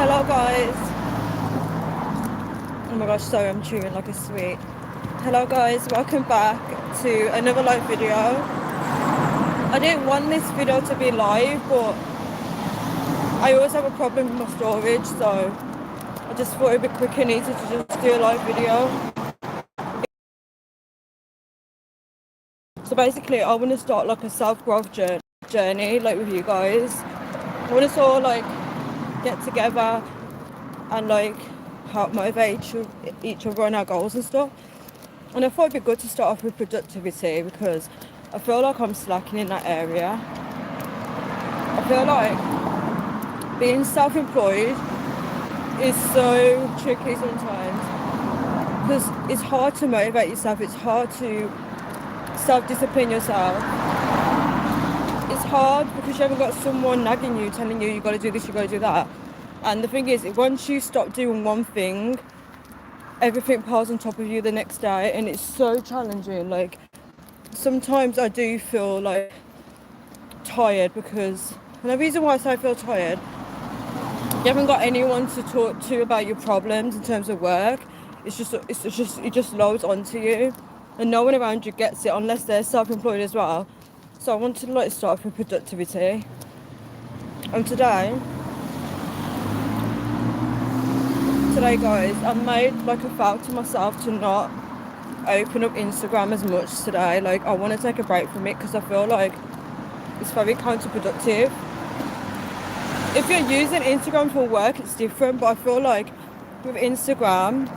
Hello guys. Oh my gosh, sorry, I'm chewing like a sweet. Hello guys, welcome back to another live video. I didn't want this video to be live, but I always have a problem with my storage, so I just thought it'd be quick and easy to just do a live video. So basically, I want to start like a self-growth journey, like with you guys. I want us all like get together and like help motivate each other on our goals and stuff. And I thought it'd be good to start off with productivity because I feel like I'm slacking in that area. I feel like being self-employed is so tricky sometimes because it's hard to motivate yourself. It's hard to self-discipline yourself. It's hard because you haven't got someone nagging you, telling you got to do this, you got to do that. And the thing is, once you stop doing one thing, everything piles on top of you the next day, and it's so challenging. Like sometimes I do feel like tired because, and the reason why I say I feel tired, you haven't got anyone to talk to about your problems in terms of work. It just loads onto you, and no one around you gets it unless they're self-employed as well. So I wanted to like start off with productivity, and today guys, I made like a vow to myself to not open up Instagram as much today. Like I want to take a break from it because I feel like it's very counterproductive. If you're using Instagram for work, it's different, but I feel like with Instagram,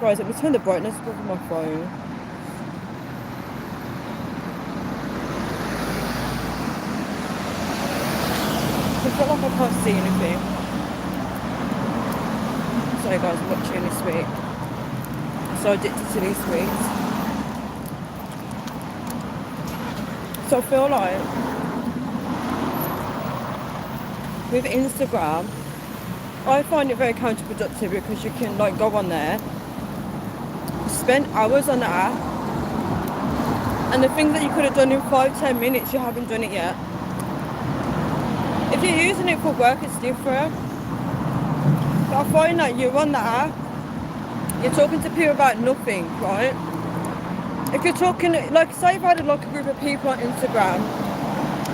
guys, let me turn the brightness up on my phone. I feel like I can't see anything. Sorry guys, I'm not chewing this sweet. So addicted to these sweets. So I feel like with Instagram, I find it very counterproductive because you can like go on there, spend hours on the app, and the things that you could have done in 5-10 minutes, you haven't done it yet. If you're using it for work, it's different. But I find that you're on the app, you're talking to people about nothing, right? If you're talking, like say if I had like a group of people on Instagram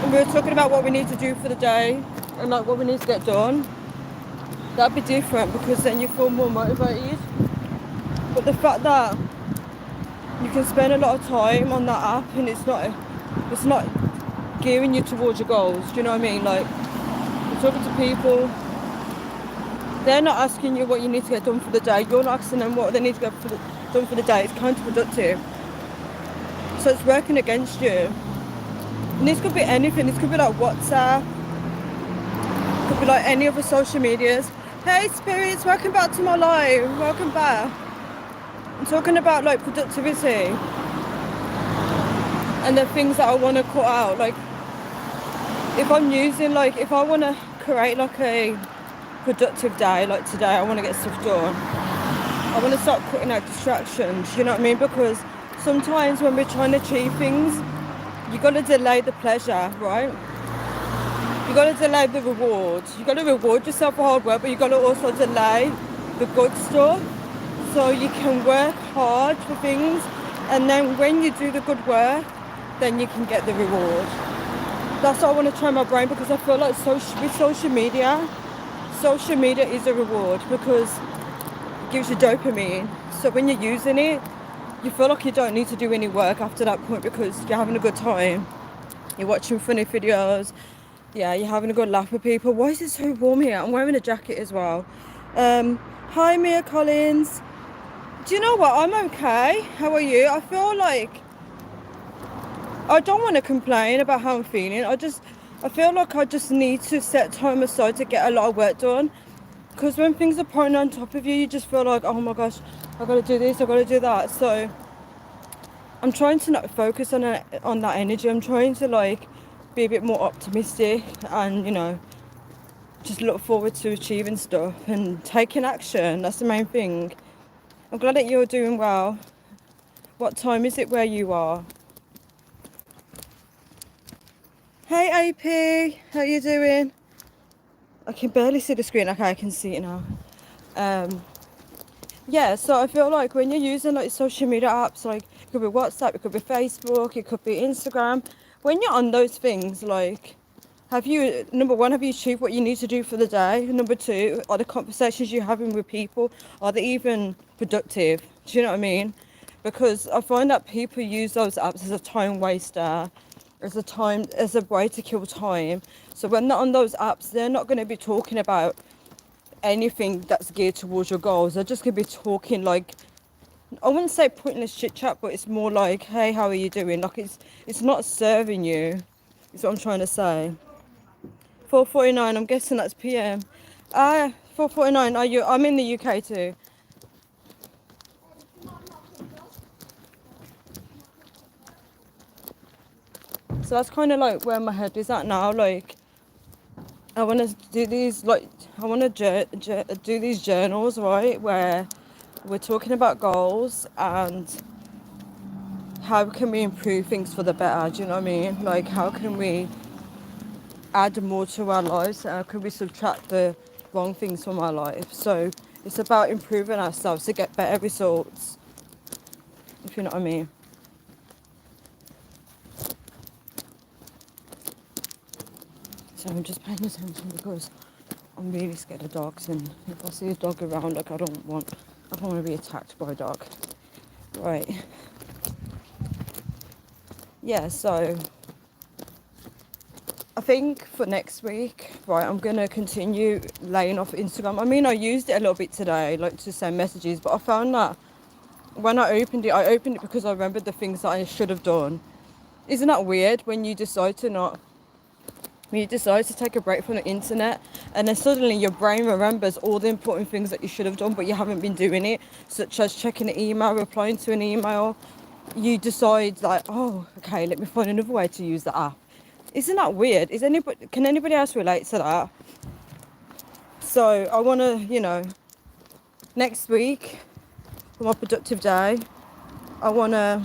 and we were talking about what we need to do for the day and like what we need to get done, that'd be different because then you feel more motivated. But the fact that you can spend a lot of time on that app and it's not gearing you towards your goals, do you know what I mean? Like you're talking to people, they're not asking you what you need to get done for the day, you're not asking them what they need to get done for the day. It's counterproductive. So it's working against you. And this could be anything. This could be like WhatsApp. It could be like any other social medias. Hey spirits, welcome back to my live. Welcome back. I'm talking about like productivity and the things that I want to cut out. Like if I'm using like, if I want to create like a productive day, like today I want to get stuff done, I want to start cutting out distractions, you know what I mean? Because sometimes when we're trying to achieve things, you got to delay the pleasure, right? You got to delay the reward. You got to reward yourself for hard work, but you got to also delay the good stuff so you can work hard for things, and then when you do the good work, then you can get the reward. That's what I want to train my brain, because I feel like with social media is a reward because it gives you dopamine. So when you're using it, you feel like you don't need to do any work after that point because you're having a good time. You're watching funny videos. Yeah, you're having a good laugh with people. Why is it so warm here? I'm wearing a jacket as well. Hi, Mia Collins. Do you know what? I'm okay. How are you? I feel like I don't want to complain about how I'm feeling. I feel like I just need to set time aside to get a lot of work done. Because when things are pouring on top of you, you just feel like, oh my gosh, I've got to do this, I've got to do that. So I'm trying to not focus on that energy. I'm trying to like be a bit more optimistic and, you know, just look forward to achieving stuff and taking action. That's the main thing. I'm glad that you're doing well. What time is it where you are? Hey AP, how you doing? I can barely see the screen. Okay, I can see it now. Um, yeah, so I feel like when you're using like social media apps, like it could be WhatsApp, it could be Facebook, it could be Instagram. When you're on those things, like, have you, number one, have you achieved what you need to do for the day? Number two, are the conversations you're having with people, are they even productive? Do you know what I mean? Because I find that people use those apps as a time waster, as a way to kill time. So when they're on those apps, they're not going to be talking about anything that's geared towards your goals. They're just going to be talking like, I wouldn't say pointless chit chat, but it's more like, hey, how are you doing? Like it's not serving you. Is what I'm trying to say. 4:49. I'm guessing that's PM. 4:49. Are you? I'm in the UK too. So that's kind of like where my head is at now. Like I want to do these. Like I want to do these journals, right? Where we're talking about goals and how can we improve things for the better. Do you know what I mean? Like how can we add more to our lives? How can we subtract the wrong things from our life? So it's about improving ourselves to get better results. If you know what I mean. So I'm just paying attention because I'm really scared of dogs, and if I see a dog around, like I don't want to be attacked by a dog. Right. Yeah, so I think for next week, right, I'm gonna continue laying off Instagram. I mean, I used it a little bit today, like to send messages, but I found that when I opened it because I remembered the things that I should have done. Isn't that weird when you decide to not when you decide to take a break from the internet and then suddenly your brain remembers all the important things that you should have done but you haven't been doing it, such as checking an email, replying to an email. You decide like, oh, okay, let me find another way to use the app. Isn't that weird? Can anybody else relate to that? So I want to, next week for my productive day, I want to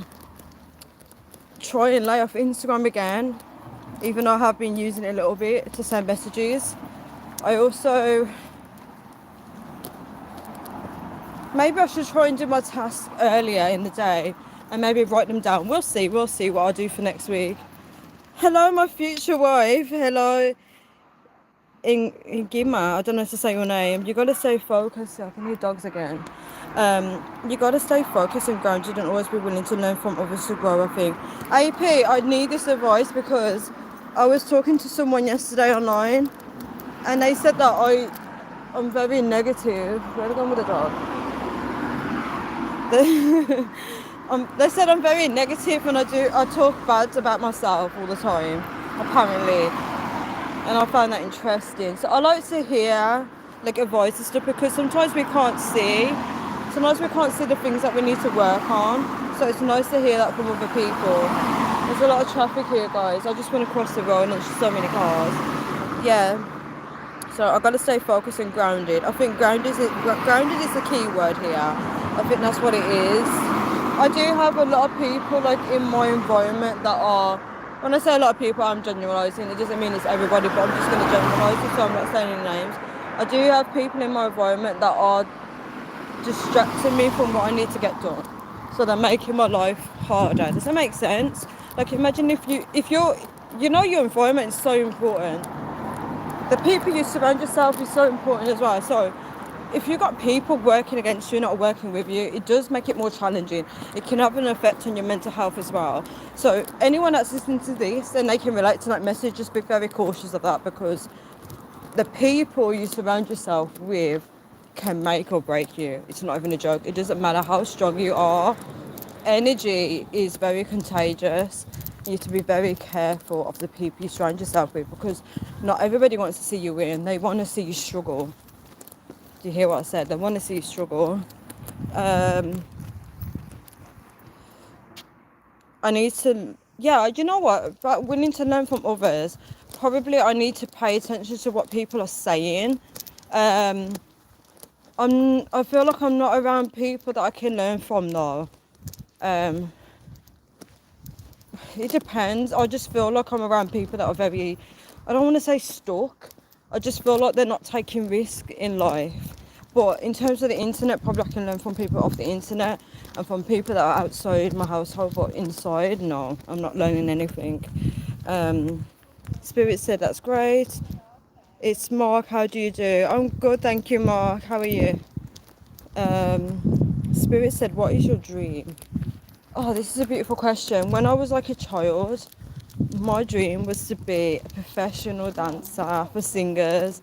try and lay off Instagram again, even though I have been using it a little bit to send messages. I also, maybe I should try and do my tasks earlier in the day and maybe write them down. We'll see what I'll do for next week. Hello, my future wife. Hello, Ingima. I don't know how to say your name. You gotta stay focused. I can hear dogs again. You gotta stay focused and grounded and always be willing to learn from others to grow, I think. AP, I need this advice because I was talking to someone yesterday online and they said that I'm very negative. Where are they going with the dog? They said I'm very negative and I talk bad about myself all the time, apparently. And I find that interesting. So I like to hear like advice and stuff because sometimes we can't see. Sometimes we can't see the things that we need to work on. So it's nice to hear that from other people. There's a lot of traffic here, guys. I just want to cross the road and there's so many cars. Yeah. So I've got to stay focused and grounded. I think grounded is the key word here. I think that's what it is. I do have a lot of people like in my environment that are, when I say a lot of people, I'm generalising. It doesn't mean it's everybody, but I'm just going to generalise it, so I'm not saying any names. I do have people in my environment that are distracting me from what I need to get done. So they're making my life harder. Does that make sense? Like imagine if you're, your environment is so important. The people you surround yourself is so important as well. So if you've got people working against you, not working with you, it does make it more challenging. It can have an effect on your mental health as well. So anyone that's listening to this and they can relate to that message, just be very cautious of that because the people you surround yourself with can make or break you. It's not even a joke. It doesn't matter how strong you are. Energy is very contagious. You need to be very careful of the people you surround yourself with because not everybody wants to see you win. They want to see you struggle. Do you hear what I said? They want to see you struggle. I need to, yeah, you know what? But willing to learn from others. Probably I need to pay attention to what people are saying. I feel like I'm not around people that I can learn from though. It depends. I just feel like I'm around people that are very, I don't want to say stuck, I just feel like they're not taking risk in life. But in terms of the internet, probably I can learn from people off the internet and from people that are outside my household, but inside, no, I'm not learning anything. Um, Spirit said that's great. It's Mark. How do you do? I'm good, thank you, Mark. How are you? Spirit said, what is your dream? Oh, this is a beautiful question. When I was like a child, my dream was to be a professional dancer for singers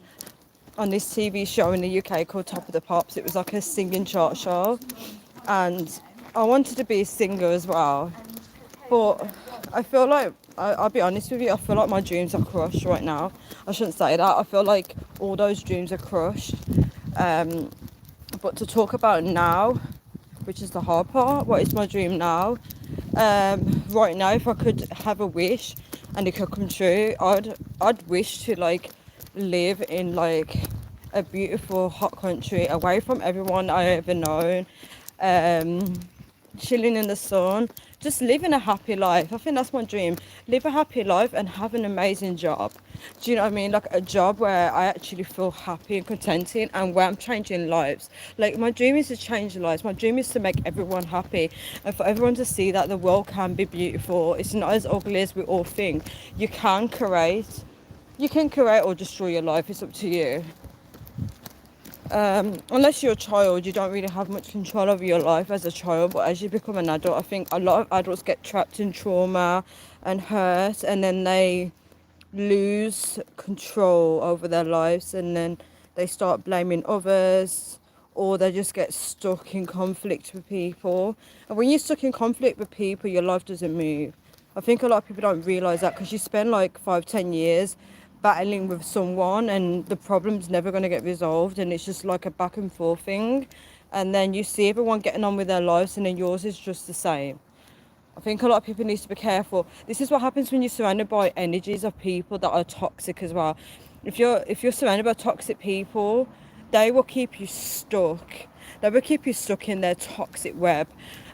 on this TV show in the UK called Top of the Pops. It was like a singing chart show, and I wanted to be a singer as well. But I feel like, I'll be honest with you, I feel like my dreams are crushed right now. I shouldn't say that. I feel like all those dreams are crushed. Um, but to talk about now, which is the hard part, what is my dream now? Right now, if I could have a wish and it could come true, I'd wish to like live in like a beautiful hot country away from everyone I ever known, um, chilling in the sun, just living a happy life. I think that's my dream. Live a happy life and have an amazing job. Do you know what I mean? Like a job where I actually feel happy and contented and where I'm changing lives. Like my dream is to change lives. My dream is to make everyone happy and for everyone to see that the world can be beautiful. It's not as ugly as we all think. You can create. You can create or destroy your life. It's up to you. Unless you're a child, you don't really have much control over your life as a child. But as you become an adult, I think a lot of adults get trapped in trauma and hurt, and then they lose control over their lives, and then they start blaming others, or they just get stuck in conflict with people. And when you're stuck in conflict with people, your life doesn't move. I think a lot of people don't realize that because you spend like 5-10 years battling with someone and the problem's never going to get resolved, and it's just like a back and forth thing, and then you see everyone getting on with their lives and then yours is just the same. I think a lot of people need to be careful. This is what happens when you're surrounded by energies of people that are toxic as well. If you're surrounded by toxic people, they will keep you stuck. They will keep you stuck in their toxic web,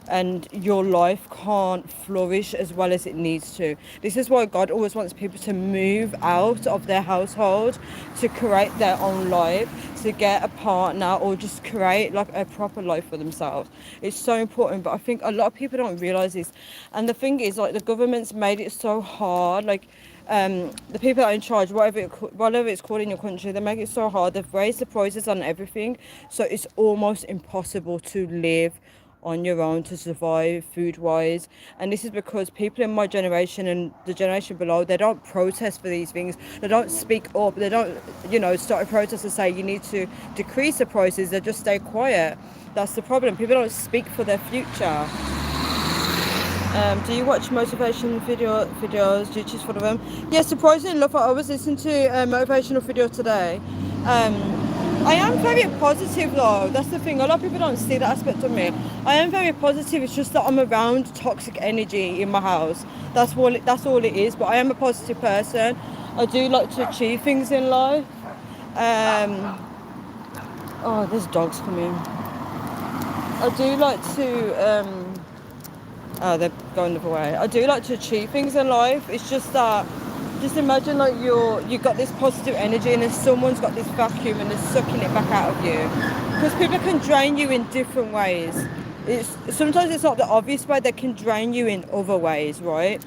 and your life can't flourish as well as it needs to. This is why God always wants people to move out of their household, to create their own life, to get a partner, or just create like a proper life for themselves. It's so important, but I think a lot of people don't realize this. And the thing is, like, the government's made it so hard, like the people that are in charge, whatever it's called in your country, they make it so hard. They've raised the prices on everything, so it's almost impossible to live on your own, to survive food wise. And this is because people in my generation and the generation below, they don't protest for these things. They don't speak up. They don't, start a protest and say you need to decrease the prices. They just stay quiet. That's the problem. People don't speak for their future. Do you watch motivation videos? Do you choose for them? Yeah, surprisingly enough, I was listening to a motivational video today. I am very positive though. That's the thing. A lot of people don't see that aspect of me. I am very positive. It's just that I'm around toxic energy in my house. That's all it is. But I am a positive person. I do like to achieve things in life. Oh, there's dogs coming. I do like to. Oh, they're going the other way. I do like to achieve things in life. It's just that, just imagine like you've got this positive energy and then someone's got this vacuum and they're sucking it back out of you. Because people can drain you in different ways. Sometimes it's not the obvious way, they can drain you in other ways, right?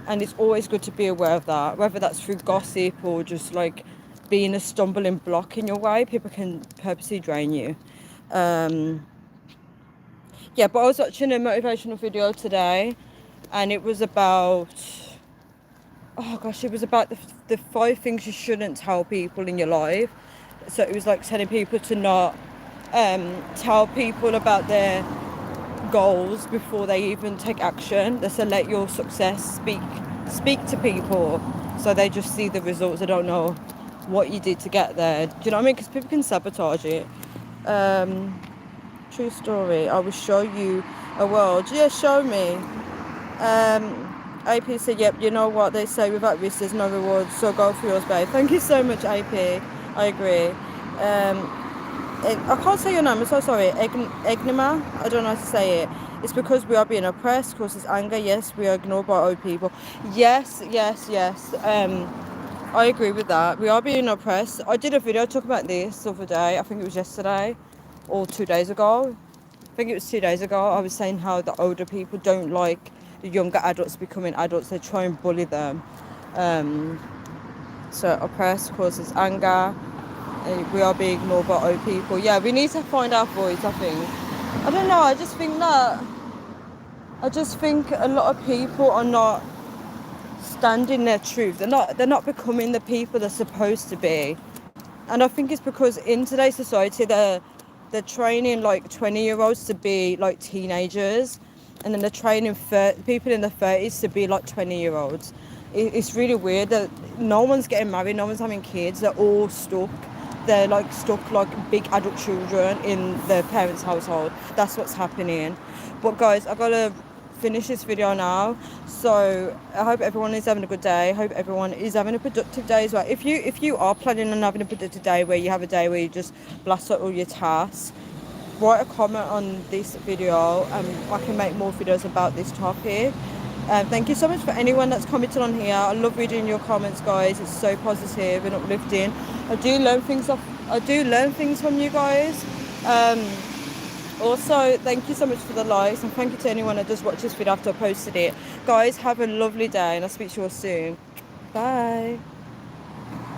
And it's always good to be aware of that, whether that's through gossip or just like being a stumbling block in your way. People can purposely drain you. Yeah, but I was watching a motivational video today, and it was about, it was about the 5 things you shouldn't tell people in your life. So it was like telling people to not tell people about their goals before they even take action. They said let your success speak to people, so they just see the results. They don't know what you did to get there. Do you know what I mean? Because people can sabotage it. True story. I will show you a world. Yeah, show me. AP said, yep, you know what they say, without risk there's no reward, so go for yours, babe. Thank you so much, AP. I agree. I can't say your name, I'm so sorry. Egnima? I don't know how to say it. It's because we are being oppressed, causes anger. Yes, we are ignored by old people. Yes. I agree with that. We are being oppressed. I did a video talking about this the other day. I think it was yesterday or 2 days ago. I think it was 2 days ago. I was saying how the older people don't like the younger adults becoming adults. They try and bully them. Um, so oppress causes anger. We are being ignored by old people. Yeah, we need to find our voice, I think. I don't know, I just think a lot of people are not standing their truth. They're not becoming the people they're supposed to be. And I think it's because in today's society they're training like 20-year-olds to be like teenagers, and then they're training people in their 30s to be like 20-year-olds. It's really weird that no one's getting married, no one's having kids. They're all stuck. They're like stuck like big adult children in their parents' household. That's what's happening. But guys, I gotta finish this video now. So I hope everyone is having a good day. I hope everyone is having a productive day as well. If you are planning on having a productive day, where you have a day where you just blast out all your tasks, write a comment on this video and I can make more videos about this topic. Thank you so much for anyone that's commented on here. I love reading your comments, guys. It's so positive and uplifting. I do learn things from you guys. Also, thank you so much for the likes, and thank you to anyone that just watched this video after I posted it. Guys, have a lovely day, and I'll speak to you all soon. Bye.